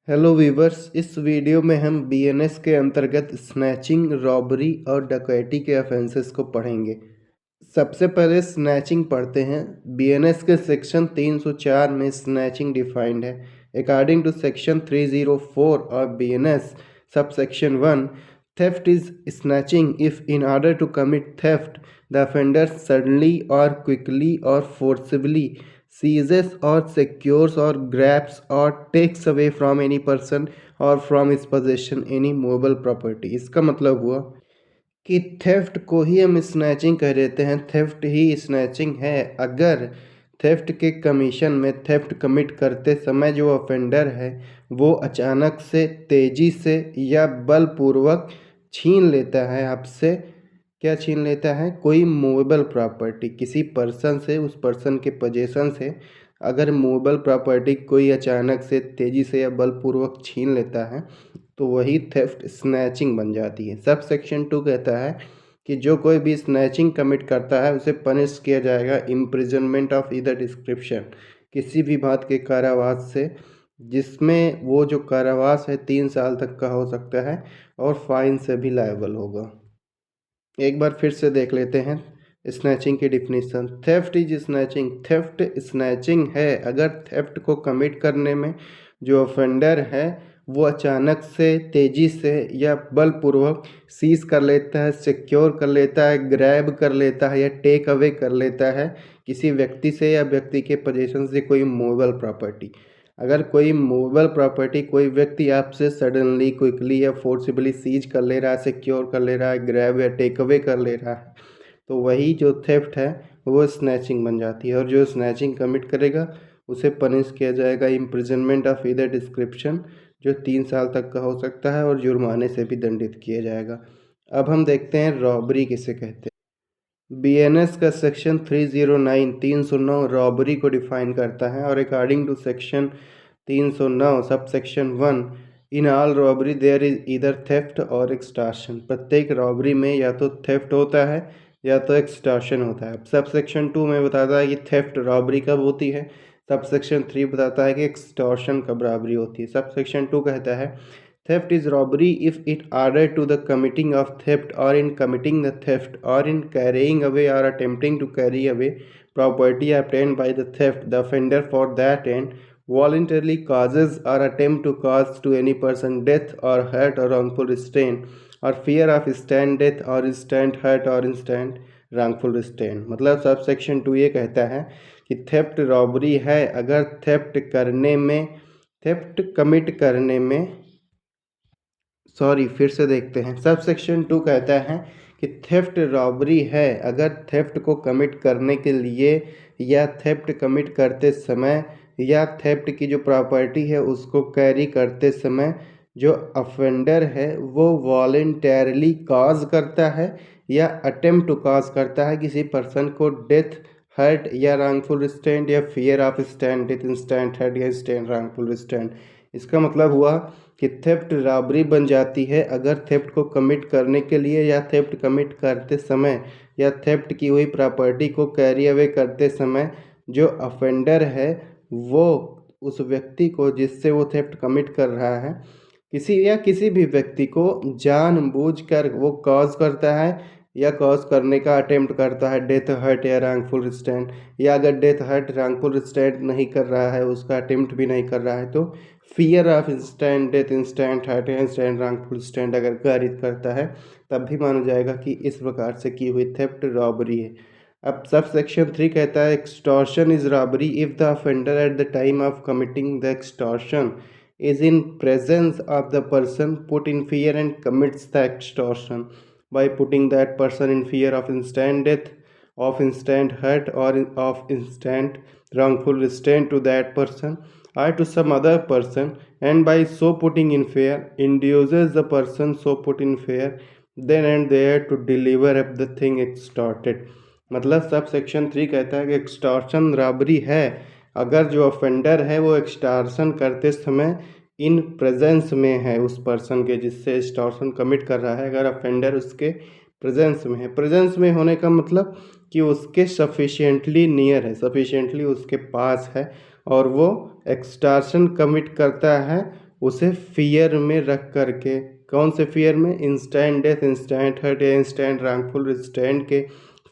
Hello viewers, इस video में हम बीएनएस के अंतर्गत स्नैचिंग, रॉबरी और डकैती के ऑफेंसेस को पढ़ेंगे। सबसे पहले स्नैचिंग पढ़ते हैं। बीएनएस के सेक्शन 304 में स्नैचिंग डिफाइंड है। According to section 304 of BNS sub section 1, theft is snatching if in order to commit theft the offender suddenly और क्विकली और forcibly seizes or secures or grabs or takes away from any person or from his possession any movable property। इसका मतलब हुआ कि theft को ही हम snatching कह देते हैं। थेफ्ट ही स्नैचिंग है अगर थेफ्ट के कमीशन में थेफ्ट कमिट करते समय जो ऑफेंडर है वो अचानक से, तेजी से या बलपूर्वक छीन लेता है आपसे। क्या छीन लेता है? कोई मूवेबल प्रॉपर्टी, किसी पर्सन से, उस पर्सन के पोजेशन से अगर मूवेबल प्रॉपर्टी कोई अचानक से, तेज़ी से या बलपूर्वक छीन लेता है तो वही थेफ्ट स्नैचिंग बन जाती है। सब सेक्शन 2 कहता है कि जो कोई भी स्नैचिंग कमिट करता है उसे पनिश किया जाएगा इम्प्रिजनमेंट ऑफ ईदर डिस्क्रिप्शन, किसी भी बात के कारावास से, जिसमें वो जो कारावास है 3 साल तक का हो सकता है और फाइन से भी लायबल होगा। एक बार फिर से देख लेते हैं स्नैचिंग की definition. Theft is snatching. Theft snatching है अगर थेफ्ट को कमिट करने में जो ऑफेंडर है वो अचानक से, तेज़ी से या बलपूर्वक सीज कर लेता है, सिक्योर कर लेता है, ग्रैब कर लेता है या टेक अवे कर लेता है किसी व्यक्ति से या व्यक्ति के पोजीशन से कोई मूवेबल प्रॉपर्टी। अगर कोई मूवेबल प्रॉपर्टी कोई व्यक्ति आपसे सडनली, क्विकली या फोर्सिबली सीज कर ले रहा है, सिक्योर कर ले रहा है, ग्रैब या टेक अवे कर ले रहा है, तो वही जो थेफ्ट है वो स्नैचिंग बन जाती है। और जो स्नैचिंग कमिट करेगा उसे पनिश किया जाएगा इम्प्रिजनमेंट ऑफ ईदर डिस्क्रिप्शन, जो 3 साल तक का हो सकता है और जुर्माने से भी दंडित किया जाएगा। अब हम देखते हैं रॉबरी किसे कहते हैं। बीएनएस का सेक्शन 309 रॉबरी को डिफाइन करता है और according to section 309 sub section 1, in all robbery there is either theft और एक्सटॉर्शन। प्रत्येक रॉबरी में या तो थेफ्ट होता है या तो एक्सटॉर्शन होता है। सब सेक्शन 2 में बताता है कि थेफ्ट रॉबरी कब होती है। सब सेक्शन 3 बताता है कि एक्सटॉर्शन कब रॉबरी होती है। सब सेक्शन 2 कहता है theft is robbery if it order to the committing of theft or in committing the theft or in carrying away or attempting to carry away property obtained by the theft, the offender for that end voluntarily causes or attempt to cause to any person death or hurt or wrongful restraint or fear of instant death or instant hurt or instant wrongful restraint। मतलब sub section 2 ये कहता है कि theft robbery है अगर theft करने में, theft commit करने में, फिर से देखते हैं। सब सेक्शन 2 कहता है कि थेफ्ट रॉबरी है अगर थेफ्ट को कमिट करने के लिए या थेफ्ट कमिट करते समय या थेफ्ट की जो प्रॉपर्टी है उसको कैरी करते समय जो अफेंडर है वो वॉलेंटरली कॉज करता है या अटेम्प्ट टू कॉज करता है किसी पर्सन को डेथ, हर्ट या रॉन्गफुल रिस्ट्रेंट या fear of instant death, instant hurt या स्टैंड रॉन्गफुल रिस्ट्रेंट। इसका मतलब हुआ कि थेफ्ट रॉबरी बन जाती है अगर थेफ्ट को कमिट करने के लिए या थेफ्ट कमिट करते समय या थेफ्ट की हुई प्रॉपर्टी को कैरी अवे करते समय जो ऑफेंडर है वो उस व्यक्ति को जिससे वो थेफ्ट कमिट कर रहा है, किसी भी व्यक्ति को जानबूझकर वो कॉज करता है या कॉज करने का अटेम्प्ट करता है डेथ, हर्ट या रॉन्गफुल रिस्ट्रेंट, या अगर डेथ, हर्ट, रॉन्गफुल रिस्ट्रेंट नहीं कर रहा है, उसका अटेम्प्ट भी नहीं कर रहा है तो fear of instant death, instant hurt या इंस्टेंट रॉन्गफुल रिस्ट्रेंट अगर कारित करता है तब भी माना जाएगा कि इस प्रकार से की हुई थेफ्ट रॉबरी है। अब सब सेक्शन 3 कहता है extortion is robbery if the offender at the time of committing the extortion is in presence of the person put in fear and commits the extortion by putting that person in fear of instant death, of instant hurt or of instant wrongful restraint to that person or to some other person, and by so putting in fear induces the person so put in fear then and there to deliver up the thing extorted। मतलब sub section 3 कहता है कि extortion robbery है अगर जो offender है वो extortion करते समय इन प्रेजेंस में है उस पर्सन के जिससे एक्सटॉर्शन कमिट कर रहा है, अगर ऑफेंडर उसके प्रेजेंस में है। प्रेजेंस में होने का मतलब कि उसके सफिशिएंटली नियर है, सफिशिएंटली उसके पास है और वो एक्सटॉर्शन कमिट करता है उसे फियर में रख करके, कौन से फियर में, इंस्टेंट डेथ, इंस्टेंट हर्ट या इंस्टेंट रॉन्गफुल स्टैंड के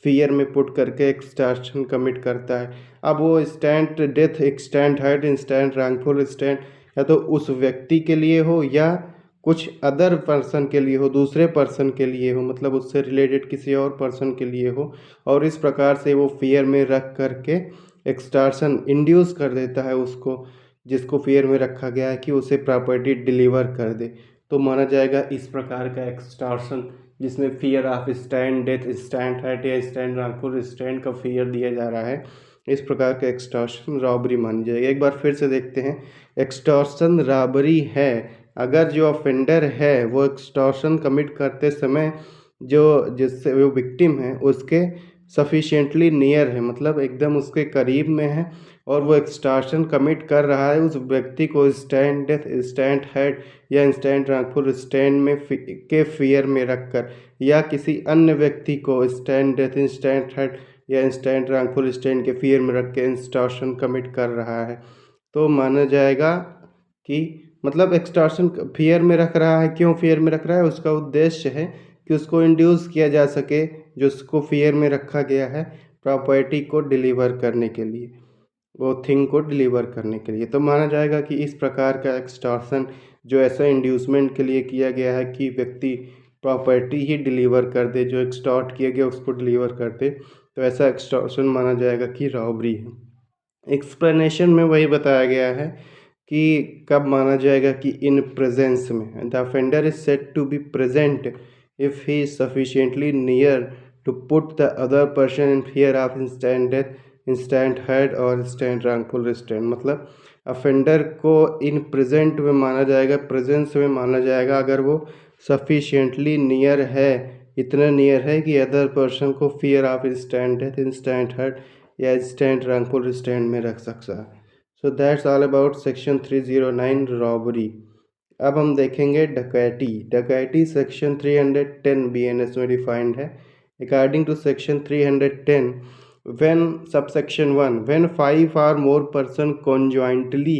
फियर में पुट करके एक्सटॉर्शन कमिट करता है। अब वो instant death, instant hurt, instant wrongful restraint या तो उस व्यक्ति के लिए हो या कुछ अदर पर्सन के लिए हो, दूसरे पर्सन के लिए हो, मतलब उससे रिलेटेड किसी और पर्सन के लिए हो, और इस प्रकार से वो फियर में रख करके एक्सटॉर्शन इंड्यूस कर देता है उसको, जिसको फियर में रखा गया है कि उसे प्रॉपर्टी डिलीवर कर दे, तो माना जाएगा इस प्रकार का एक्सटॉर्शन, जिसमें fear of instant death, instant hurt या स्टैंड रॉन्गफुल स्टैंड का फियर दिया जा रहा है। इस प्रकार का एक्सटॉर्शन रॉबरी मानी जाएगी। एक बार फिर से देखते हैं, एक्सटॉर्शन रॉबरी है अगर जो ऑफेंडर है वो एक्सटॉर्शन कमिट करते समय जो जिससे वो विक्टिम है उसके सफिशिएंटली नियर है, मतलब एकदम उसके करीब में है, और वो एक्सटॉर्शन कमिट कर रहा है, उस व्यक्ति को इंस्टेंट डेथ, इंस्टेंट हर्ट या इंस्टेंट रॉन्गफुल स्टैंड में के फियर में रखकर, या किसी अन्य व्यक्ति को इंस्टेंट डेथ, इंस्टेंट हर्ट या इंस्टेंट रॉन्गफुल स्टैंड के फियर में रख के एक्सटॉर्शन कमिट कर रहा है, तो माना जाएगा कि मतलब एक्सटॉर्शन फियर में रख रहा है। क्यों फियर में रख रहा है? उसका उद्देश्य है कि उसको इंड्यूस किया जा सके, जो उसको फियर में रखा गया है प्रॉपर्टी को डिलीवर करने के लिए, वो थिंग को डिलीवर करने के लिए, तो माना जाएगा कि इस प्रकार का एक्सटॉर्शन जो ऐसा इंड्यूसमेंट के लिए किया गया है कि व्यक्ति प्रॉपर्टी ही डिलीवर कर दे, जो एक्सटॉर्ट किया गया उसको डिलीवर कर दे, तो ऐसा एक्सटॉर्शन माना जाएगा कि रॉबरी है। एक्सप्लेनेशन में वही बताया गया है कि कब माना जाएगा कि इन प्रेजेंस में, the offender is said to be present if he is sufficiently near to put the other person in fear of instant death, instant hurt और इंस्टेंट रॉन्गफुल रिस्ट्रेंट, मतलब ऑफेंडर को इन प्रेजेंट में माना जाएगा, presence में माना जाएगा अगर वो सफिशिएंटली नियर है, इतना नियर है कि अदर पर्सन को fear of instant death, instant hurt या इंस्टेंट रॉन्गफुल रिस्ट्रेंट में रख सकता है। So that's all about section 309 robbery. अब हम देखेंगे डकैती। डकैती सेक्शन 310 BNS में डिफाइंड है। According to section 310, when subsection 1, when 5 or more person conjointly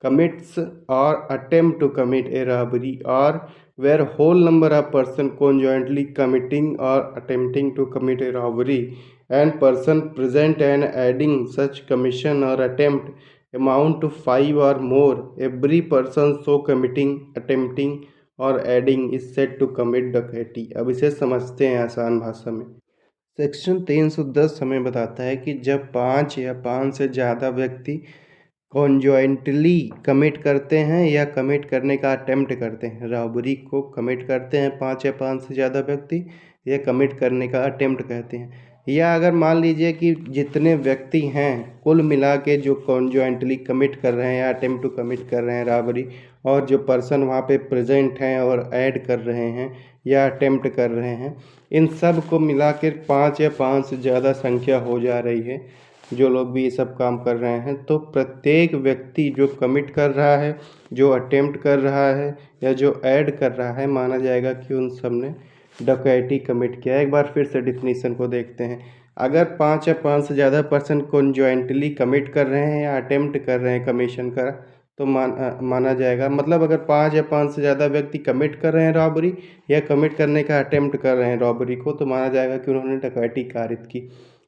commits or attempt to commit a robbery, or where whole number of person conjointly committing or attempting to commit a robbery and person present and adding such commission or attempt amount to 5 or more, every person so committing, attempting और aiding is said to commit डकैती। अब इसे समझते हैं आसान भाषा में। Section 310 हमें बताता है कि जब 5 या 5 से ज़्यादा व्यक्ति कॉन्जॉइंटली कमिट करते हैं या कमिट करने का अटेम्प्ट करते हैं, रॉबरी को कमिट करते हैं 5 या 5 से ज़्यादा व्यक्ति, या कमिट करने का अटेम्प्ट कहते हैं, या अगर मान लीजिए कि जितने व्यक्ति हैं कुल मिला के जो कॉन्जॉइंटली कमिट कर रहे हैं या अटेम्प्ट टू कमिट कर रहे हैं रॉबरी, और जो पर्सन वहाँ पे प्रेजेंट हैं और ऐड कर रहे हैं या अटेम्प्ट कर रहे हैं, इन सब को मिला कर 5 या 5 से ज़्यादा संख्या हो जा रही है, जो लोग भी ये सब काम कर रहे हैं, तो प्रत्येक व्यक्ति जो कमिट कर रहा है, जो अटेम्प्ट कर रहा है या जो ऐड कर रहा है, माना जाएगा कि उन सब ने डकैती कमिट किया। एक बार फिर से डिफिनीशन को देखते हैं। अगर 5 या 5 से ज़्यादा पर्सन कॉन्जॉइंटली कमिट कर रहे हैं या अटेम्प्ट कर रहे हैं कमीशन का, तो माना जाएगा, मतलब अगर 5 या 5 से ज़्यादा व्यक्ति कमिट कर रहे हैं रॉबरी या कमिट करने का अटेम्प्ट कर रहे हैं रॉबरी को, तो माना जाएगा कि उन्होंने डकैती कारित की।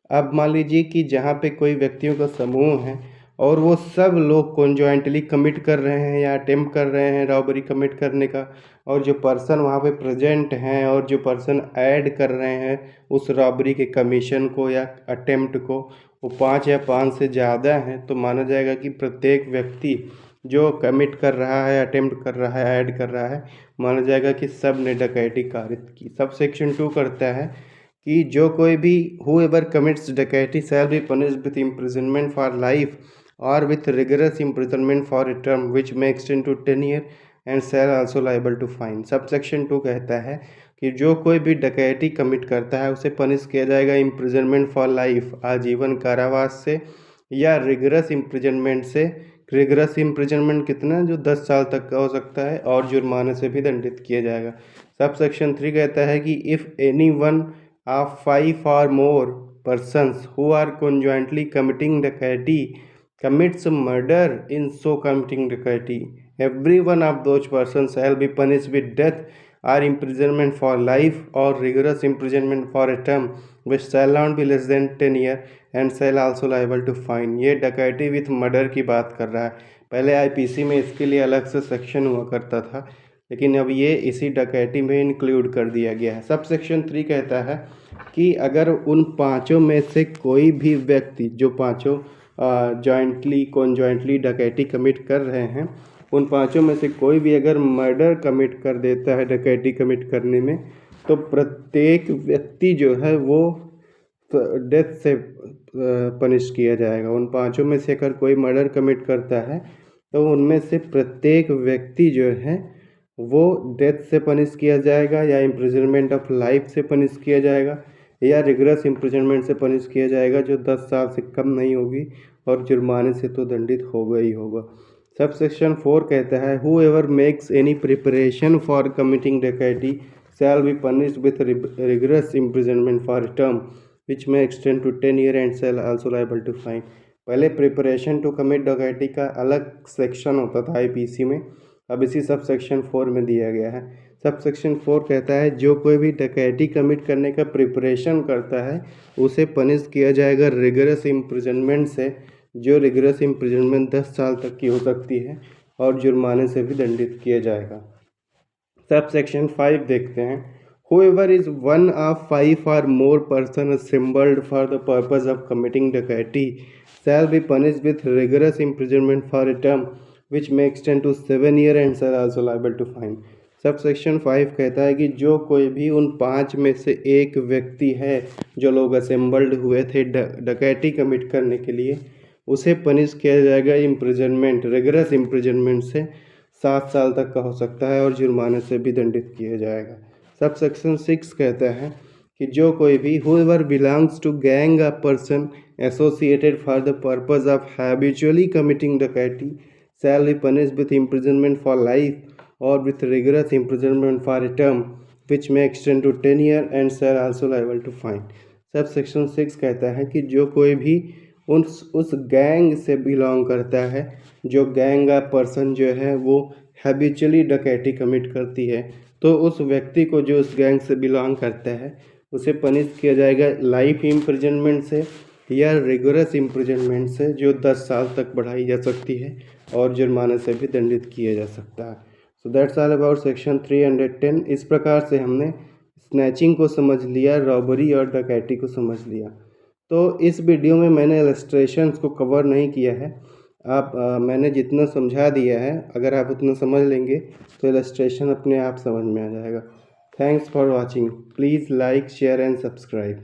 अब मान लीजिए कि जहाँ पे कोई व्यक्तियों का समूह है और वो सब लोग कॉन्जॉइंटली कमिट कर रहे हैं या अटेम्प्ट कर रहे हैं रॉबरी कमिट करने का, और जो पर्सन वहाँ पे प्रेजेंट हैं और जो पर्सन ऐड कर रहे हैं उस रॉबरी के कमीशन को या अटेम्प्ट को, वो 5 या 5 से ज़्यादा हैं, तो माना जाएगा कि प्रत्येक व्यक्ति जो कमिट कर रहा है, अटेम्प्ट कर रहा है, ऐड कर रहा है, माना जाएगा कि सब ने डकैती कारित की। सब सेक्शन 2 करता है कि जो कोई भी whoever commits डकैती shall be punished with imprisonment for life or with rigorous imprisonment for a term which may extend to 10 years and shall also liable to fine। Sub section 2 कहता है कि जो कोई भी डकैती कमिट करता है उसे पनिश किया जाएगा इम्प्रिजनमेंट फॉर लाइफ, आजीवन कारावास से, या रिगरस इम्प्रिजनमेंट से। रिगरस इम्प्रिजनमेंट कितना, जो 10 साल तक का हो सकता है, और जुर्माने से भी दंडित किया जाएगा। सब सेक्शन 3 कहता है कि if any one of 5 or more persons who are conjointly committing डकैती commits murder in so committing डकैती every one of those persons shall be punished with death or imprisonment for life or rigorous imprisonment for a term which shall not be less than 10 year and shall also liable to fine। ये डकैती with murder की बात कर रहा है। पहले IPC में इसके लिए अलग से सेक्शन हुआ करता था, लेकिन अब ये इसी डकैती में इंक्लूड कर दिया गया है। सब सेक्शन 3 कहता है कि अगर उन पांचों में से कोई भी व्यक्ति, जो पांचों कॉन्जॉइंटली डकैती कमिट कर रहे हैं, उन पांचों में से कोई भी अगर मर्डर कमिट कर देता है डकैती कमिट करने में, तो प्रत्येक व्यक्ति जो है वो डेथ से पनिश किया जाएगा। उन पांचों में से अगर कोई मर्डर कमिट करता है तो उनमें से प्रत्येक व्यक्ति जो है वो डेथ से पनिश किया जाएगा, या इम्प्रिजनमेंट ऑफ लाइफ से पनिश किया जाएगा, या रिगरस इम्प्रिजनमेंट से पनिश किया जाएगा, जो 10 साल से कम नहीं होगी, और जुर्माने से तो दंडित होगा ही होगा। सब सेक्शन 4 कहता है whoever makes any preparation for committing डकैती shall be punished with rigorous imprisonment for a term which may extend to 10 years and shall also liable to fine। पहले प्रिपरेशन टू कमिट डकैती का अलग section होता था IPC में, अब इसी सब सेक्शन 4 में दिया गया है। सब सेक्शन 4 कहता है जो कोई भी डकैती कमिट करने का प्रिपरेशन करता है उसे पनिश किया जाएगा रिगरस इम्प्रिजनमेंट से, जो रिगरस इम्प्रिजनमेंट 10 साल तक की हो सकती है, और जुर्माने से भी दंडित किया जाएगा। सब सेक्शन 5 देखते हैं। Whoever is one of 5 or more persons assembled for the purpose of committing डकैती shall be punished with rigorous imprisonment for a term which may extend to 7 years and shall also liable to fine। Sub section 5 कहता है कि जो कोई भी उन 5 में से एक व्यक्ति है जो लोग असेंबल्ड हुए थे डकैती कमिट करने के लिए, उसे पनिश किया जाएगा इम्प्रिजनमेंट, रिगरस इम्प्रिजनमेंट से 7 साल तक का हो सकता है, और जुर्माने से भी दंडित किया जाएगा। सब सेक्शन 6 कहता है कि जो कोई भी whoever belongs to gang of person associated for the purpose of habitually committing डकैती shall be punished with imprisonment for life or with rigorous imprisonment for a term which may extend to 10 years and shall also liable to fine। Sub section 6 कहता है कि जो कोई भी उस gang से belong करता है, जो गैंग ऑफ पर्सन जो है वो हैबिचुअली डकैती कमिट करती है, तो उस व्यक्ति को जो उस गैंग से बिलोंग करता है उसे पनिश किया जाएगा लाइफ इम्प्रिजनमेंट से या रिगरस इम्प्रिजनमेंट से, जो 10 साल तक बढ़ाई जा सकती है, और जुर्माने से भी दंडित किया जा सकता है। So that's all about section 310। इस प्रकार से हमने स्नैचिंग को समझ लिया, रॉबरी और डकैती को समझ लिया। तो इस वीडियो में मैंने इलस्ट्रेशंस को कवर नहीं किया है। मैंने जितना समझा दिया है, अगर आप उतना समझ लेंगे तो इलस्ट्रेशन अपने आप समझ में आ जाएगा। Thanks for watching. Please like, share and subscribe.